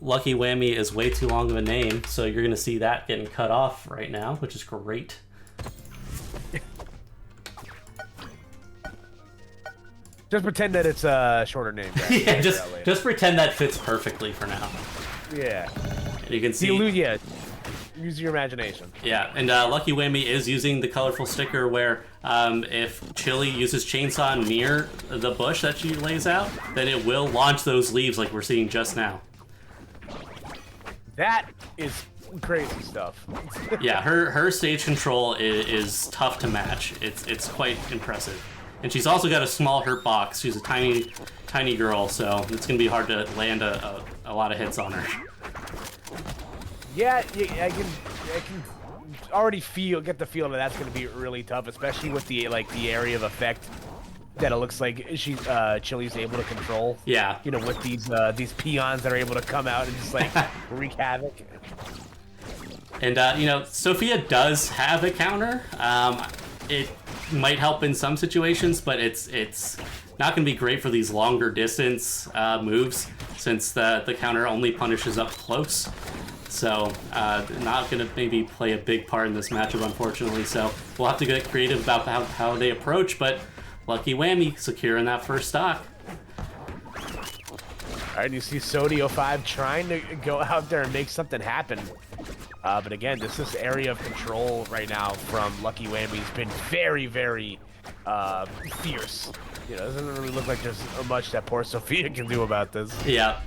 LuckyWhammy is way too long of a name, so you're going to see that getting cut off right now, which is great. Just pretend that it's a shorter name. Yeah, just pretend that fits perfectly for now. Yeah. And you can see... Use your imagination. Yeah, and LuckyWhammy is using the colorful sticker where if Chili uses chainsaw near the bush that she lays out, then it will launch those leaves like we're seeing just now. That is crazy stuff. Yeah, her stage control is tough to match. It's quite impressive. And she's also got a small hurt box. She's a tiny girl, so it's going to be hard to land a lot of hits on her. Yeah, I can already get the feel that that's going to be really tough, especially with the area of effect that it looks like Chili's able to control. Yeah. You know, with these peons that are able to come out and just like wreak havoc. And you know, Sophia does have a counter. It might help in some situations, but it's not going to be great for these longer distance moves since the counter only punishes up close. So, not going to maybe play a big part in this matchup, unfortunately. So, we'll have to get creative about how they approach, but LuckyWhammy securing that first stock. All right, you see SodioFive trying to go out there and make something happen. But again, this area of control right now from LuckyWhammy has been very, very fierce. You know, it doesn't really look like there's much that poor Sophia can do about this. Yeah.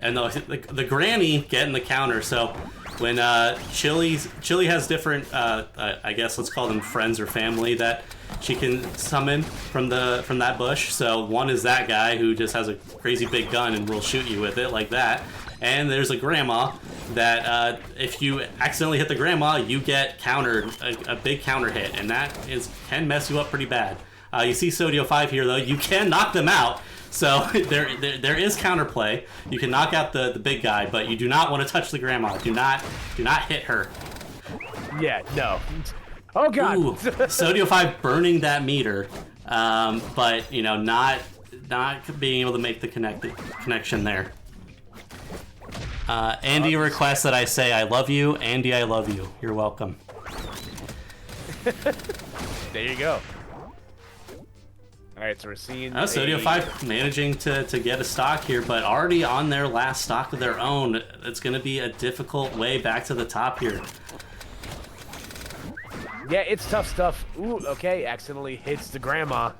And the granny getting the counter. So when Chili has different, I guess let's call them friends or family that she can summon from that bush. So one is that guy who just has a crazy big gun and will shoot you with it like that. And there's a grandma that if you accidentally hit the grandma, you get countered, a big counter hit, and that can mess you up pretty bad. You see SodioFive here though, you can knock them out. So there is counterplay. You can knock out the big guy, but you do not want to touch the grandma. Do not hit her. Yeah, no. Oh god. Ooh, SodioFive burning that meter, but you know not being able to make the connection there. Andy requests that I say I love you. Andy, I love you. You're welcome. There you go. All right, so we're seeing... SodioFive managing to get a stock here, but already on their last stock of their own. It's going to be a difficult way back to the top here. Yeah, it's tough stuff. Ooh, okay, accidentally hits the grandma.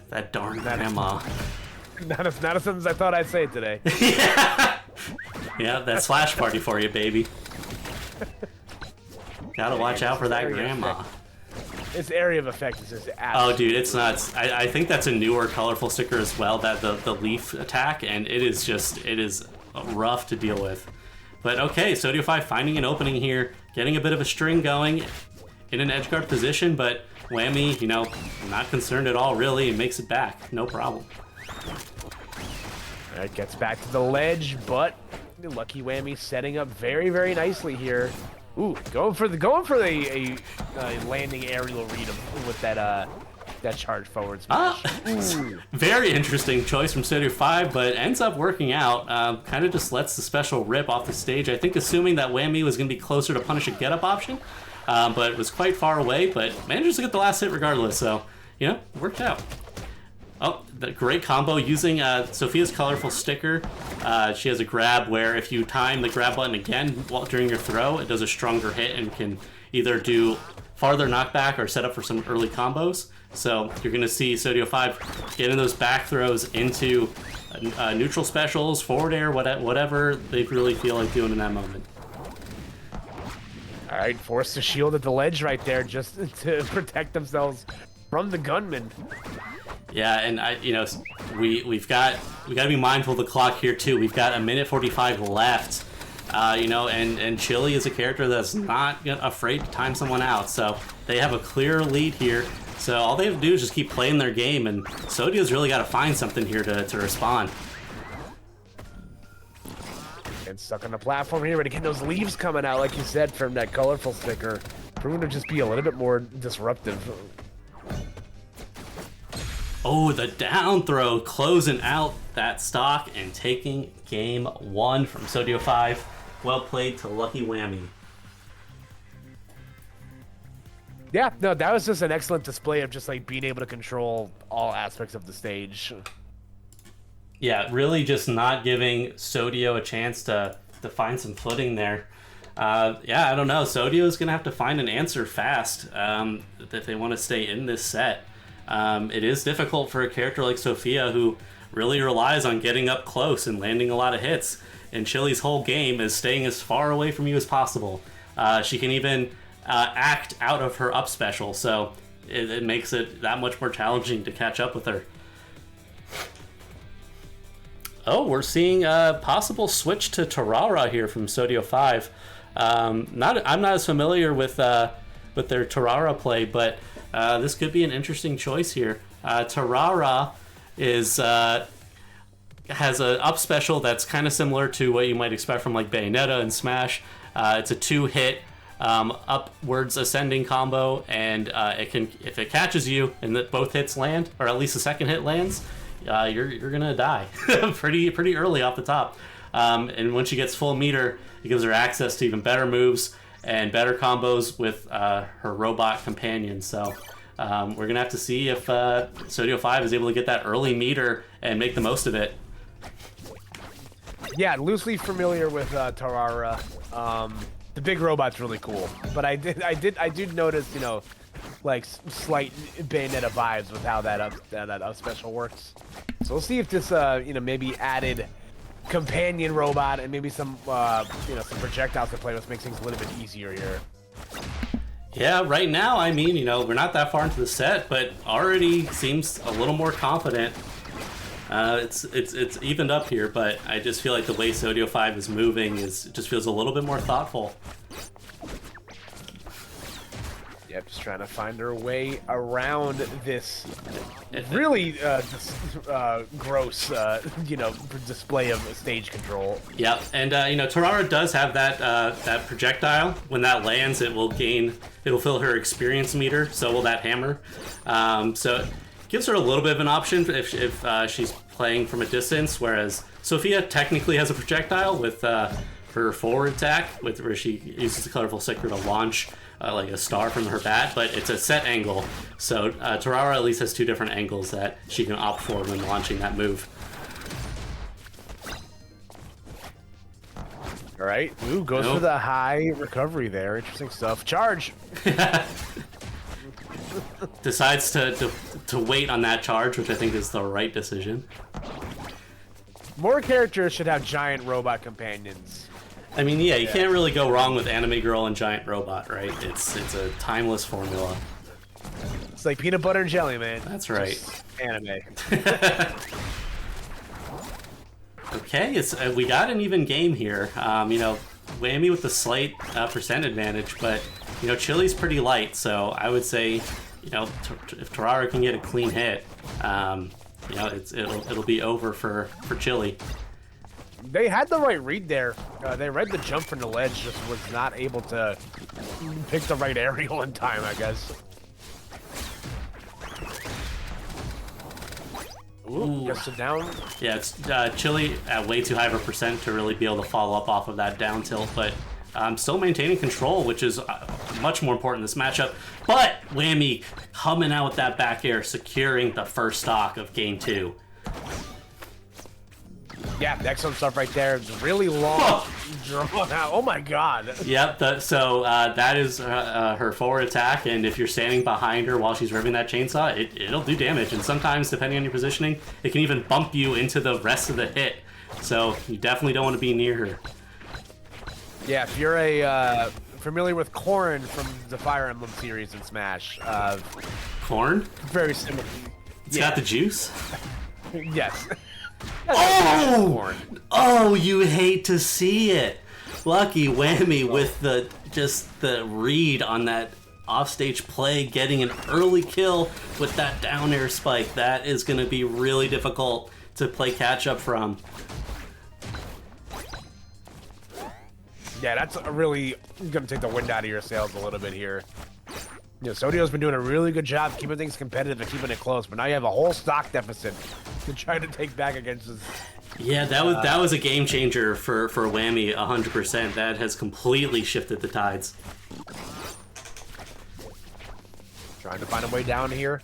That darn grandma. Not a sentence I thought I'd say today. Yeah, that slash party for you, baby. Gotta watch out for that grandma. This area of effect is just absolutely... Oh, dude, it's nuts. I think that's a newer colorful sticker as well, that the leaf attack, and it is rough to deal with. But okay, SodioFive finding an opening here, getting a bit of a string going in an edgeguard position, but Whammy, you know, not concerned at all, really, and makes it back. No problem. All right, gets back to the ledge, but LuckyWhammy setting up very, very nicely here. Ooh, going for a landing aerial read with that charge forward smash. Very interesting choice from SodioFive, but ends up working out. Kind of just lets the special rip off the stage. I think assuming that Whammy was going to be closer to punish a get-up option, but it was quite far away, but manages to get the last hit regardless, so, you know, worked out. Oh, the great combo using Sophia's colorful sticker. She has a grab where if you time the grab button again during your throw, it does a stronger hit and can either do farther knockback or set up for some early combos. So you're going to see SodioFive getting those back throws into neutral specials, forward air, whatever they really feel like doing in that moment. All right, force the shield at the ledge right there just to protect themselves from the gunman. Yeah, and we've got to be mindful of the clock here too. We've got 1:45 left. And Chili is a character that's not afraid to time someone out, so they have a clear lead here. So all they have to do is just keep playing their game, and Sodio's really got to find something here to respond. And stuck on the platform here, but again, those leaves coming out, like you said, from that colorful sticker, proving to just be a little bit more disruptive. Oh, the down throw closing out that stock and taking game 1 from SodioFive. Well played to LuckyWhammy. Yeah, no, that was just an excellent display of just like being able to control all aspects of the stage. Yeah, really just not giving Sodio a chance to find some footing there. Yeah, I don't know. Sodio is going to have to find an answer fast if they want to stay in this set. It is difficult for a character like Sophia who really relies on getting up close and landing a lot of hits. And Chili's whole game is staying as far away from you as possible. She can even act out of her up special, so it makes it that much more challenging to catch up with her. Oh, we're seeing a possible switch to Tarara here from SodioFive. I'm not as familiar with their Tarara play, but this could be an interesting choice here. Tarara has an up special that's kind of similar to what you might expect from like Bayonetta and Smash. It's a 2-hit upwards ascending combo, and it can, if it catches you and that both hits land, or at least the second hit lands, you're gonna die pretty early off the top. And when she gets full meter, it gives her access to even better moves and better combos with her robot companion. So we're gonna have to see if SodioFive is able to get that early meter and make the most of it. Yeah, loosely familiar with Tarara. The big robot's really cool, but I did notice, you know, like slight Bayonetta vibes with how that up special works. So we'll see if this you know, maybe added companion robot and maybe some you know, some projectiles to play with makes things a little bit easier here. Yeah, right now, I mean, you know, we're not that far into the set, but already seems a little more confident. It's evened up here, but I just feel like the way SodioFive is moving just feels a little bit more thoughtful. Yep, just trying to find her way around this really gross, you know, display of stage control. Yep, and you know, Tarara does have that projectile. When that lands, it'll fill her experience meter. So will that hammer. So it gives her a little bit of an option if she's playing from a distance. Whereas Sophia technically has a projectile with her forward attack, where she uses the colorful sticker to launch like a star from her bat, but it's a set angle. So Tarara at least has 2 different angles that she can opt for when launching that move. All right, ooh, goes for the high recovery there. Interesting stuff. Charge. Decides to wait on that charge, which I think is the right decision. More characters should have giant robot companions. I mean, yeah, you can't really go wrong with Anime Girl and Giant Robot, right? It's a timeless formula. It's like peanut butter and jelly, man. That's right. Just anime. Okay, we got an even game here. You know, Whammy with the slight percent advantage, but you know, Chili's pretty light, so I would say, you know, if Tarara can get a clean hit, you know, it'll be over for Chili. They had the right read there. They read the jump from the ledge, just was not able to pick the right aerial in time, I guess. Ooh, gets it down. Yeah, it's Chili at way too high of a percent to really be able to follow up off of that down tilt, but still maintaining control, which is much more important in this matchup. But Whammy coming out with that back air, securing the first stock of game 2. Yeah, excellent stuff right there. It's really long, drawn out. Oh my god. Yep, so that is her forward attack, and if you're standing behind her while she's ripping that chainsaw, it'll do damage, and sometimes, depending on your positioning, it can even bump you into the rest of the hit. So you definitely don't want to be near her. Yeah, if you're familiar with Corrin from the Fire Emblem series in Smash. Corn? Very similar. It's got the juice? Yes. Oh, you hate to see it. LuckyWhammy with the read on that offstage play, getting an early kill with that down air spike. That is going to be really difficult to play catch up from. Yeah, that's really going to take the wind out of your sails a little bit here. Yeah, Sodio's been doing a really good job keeping things competitive and keeping it close, but now you have a whole stock deficit to try to take back against this. Yeah, that was a game changer for Whammy, 100%. That has completely shifted the tides. Trying to find a way down here.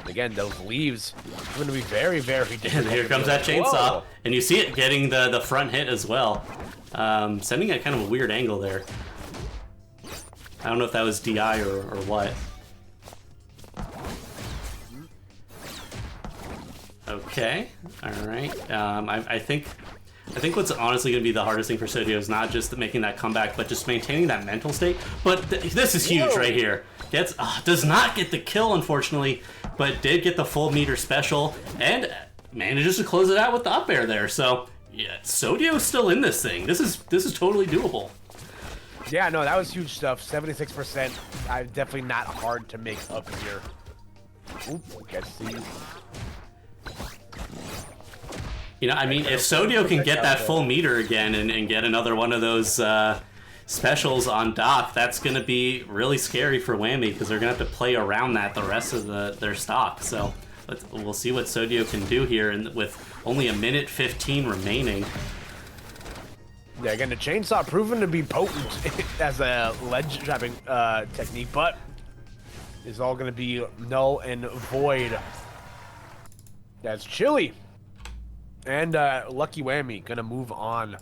Again, those leaves are going to be very, very difficult. And here comes that chainsaw. Whoa. And you see it getting the front hit as well. Sending at kind of a weird angle there. I don't know if that was DI or what. Okay, all right. I think what's honestly going to be the hardest thing for Sodio is not just making that comeback, but just maintaining that mental state. But this is huge right here. Does not get the kill, unfortunately, but did get the full meter special and manages to close it out with the up air there. So yeah, Sodio's still in this thing. This is totally doable. Yeah, no, that was huge stuff. 76%. Definitely not hard to make up here. Oop, gets these. You know, I mean, if Sodio can get that full meter again and get another one of those specials on Doc, that's going to be really scary for Whammy because they're going to have to play around that the rest of their stock. So we'll see what Sodio can do here with only a minute 15 remaining. Yeah, again, the chainsaw proven to be potent as a ledge trapping technique, but is all going to be null and void. That's Chili. And LuckyWhammy going to move on.